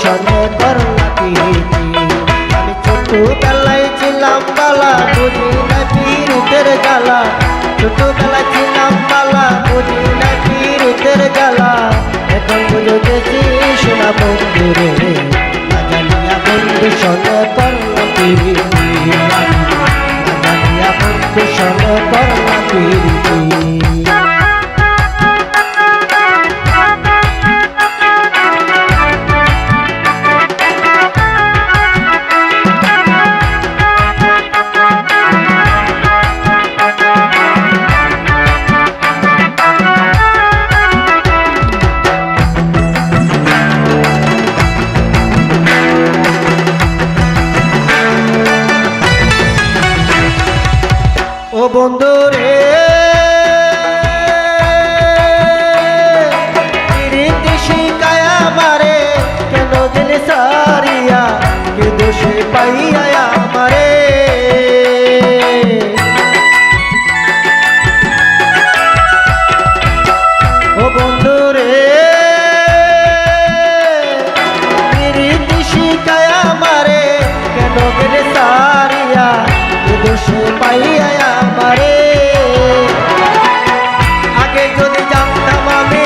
সনে করলা প্রীতি। আমি ছোটবেলায় ছিলাম বালা, বুঝি না পীড়িতের জ্বালা। ছোটবেলায় ছিলাম বালা, বুঝি না পীড়িতের জ্বালা। এখন বুঝে গেছি সোনা বন্ধু রে, না জানিয়া বন্ধু সনে করলা প্রীতি। না জানিয়া বন্ধু সনে করলা প্রীতি। ও বন্ধু রে, প্রীতি শিখায় আমারে, কেন গেলে সারিয়া, কে দোষে পাইয়া আমারে। ও বন্ধু রে, প্রীতি শিখায় আমারে, কেন গেলে সারিয়া, কে দোষে পাইয়া আমারে। আগে যদি জানতাম আমি,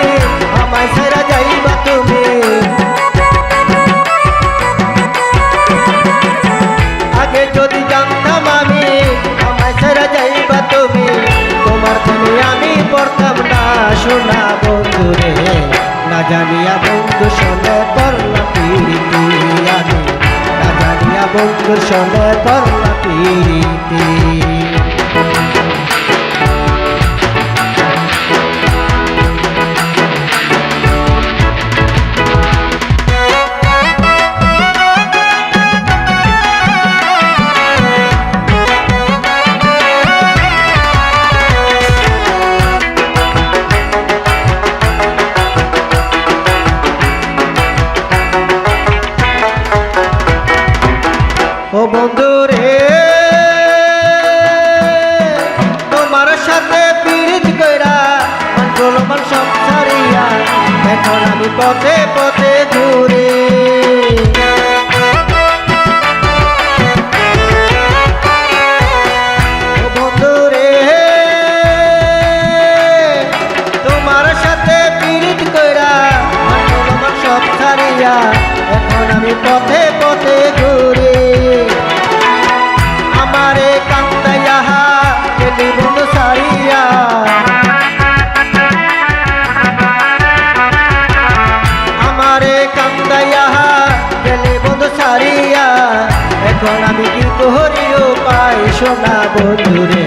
আমায় ছেড়ে যাইবা তুমি। আগে যদি জানতাম আমি, আমায় ছেড়ে যাইবা তুমি। তোমার তুমি আমি পড়তাম না সোনা বন্ধু রে, না জানিয়া বন্ধু সনে করলা প্রীতি। আমি না জানিয়া বন্ধু সনে করলা প্রীতি। ও বন্ধু রে, তোমার সাথে পীড়িত কইরা মান গোলমান সংসারিয়া, এখন আমি পথে পথে ঘুরে। ও বন্ধু রে, তোমার সাথে পীড়িত কইরা মান গোলমান সংসারিয়া, এখন আমি পথে পথে ঘুরে। আমারে কান্দাইয়া গেলি বন্ধু সারিয়া, আমারে কান্দাইয়া গেলি বন্ধু সারিয়া, এখন আমি কি করিও পাই সোনা বন্ধু রে,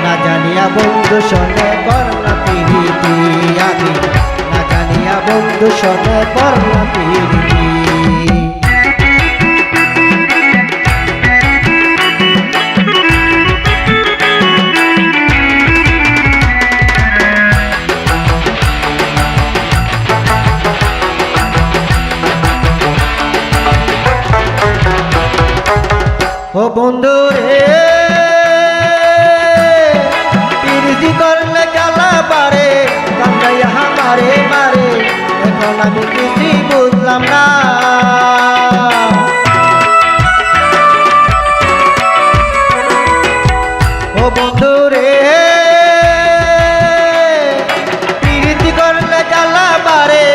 না জানিয়া বন্ধু সনে করলা প্রীতি। আমি না জানিয়া বন্ধু সনে করলা প্রীতি। ও বন্ধু রে, প্রীতি করলে জ্বালা বাড়ে, কান্দাইয়া মারে মারে, এখন আমি কিছুই বুঝলাম না। ও বন্ধু রে, প্রীতি করলে জ্বালা বাড়ে,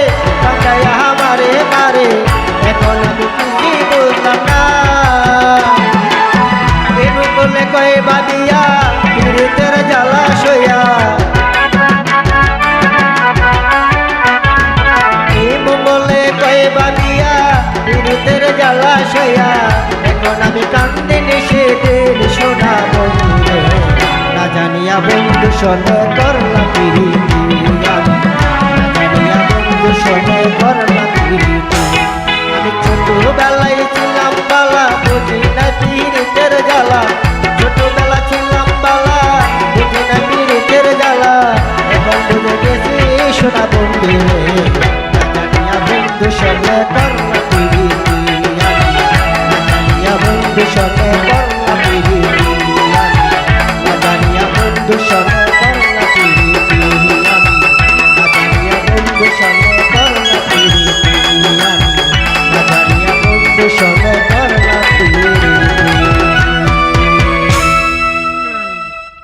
কান্দাইয়া মারে মারে, এখন আমি কিছুই বুঝলাম না। বলে কয়ে বাদিয়া পীড়িতের জ্বালা সইয়া, বলে কয়ে বাদিয়া পীড়িতের জ্বালা সইয়া, এখন আমি কান্দে সেদিন সোনা বন্ধু রে, না জানিয়া বন্ধু সনে করলা প্রীতি। আমি না জানিয়া বন্ধু সনে করলা প্রীতি। আমি ছোটবেলায় ছিলাম বালা, বুঝি না পীড়িতের জ্বালা। ছোটবেলা ছিলাম বালা, বুঝি না পীড়িতের জ্বালা। এখন বুঝে গেছি সোনা বন্ধু রে, না জানিয়া বন্ধু সনে করলা প্রীতি। আমি না জানিয়া বন্ধু সনে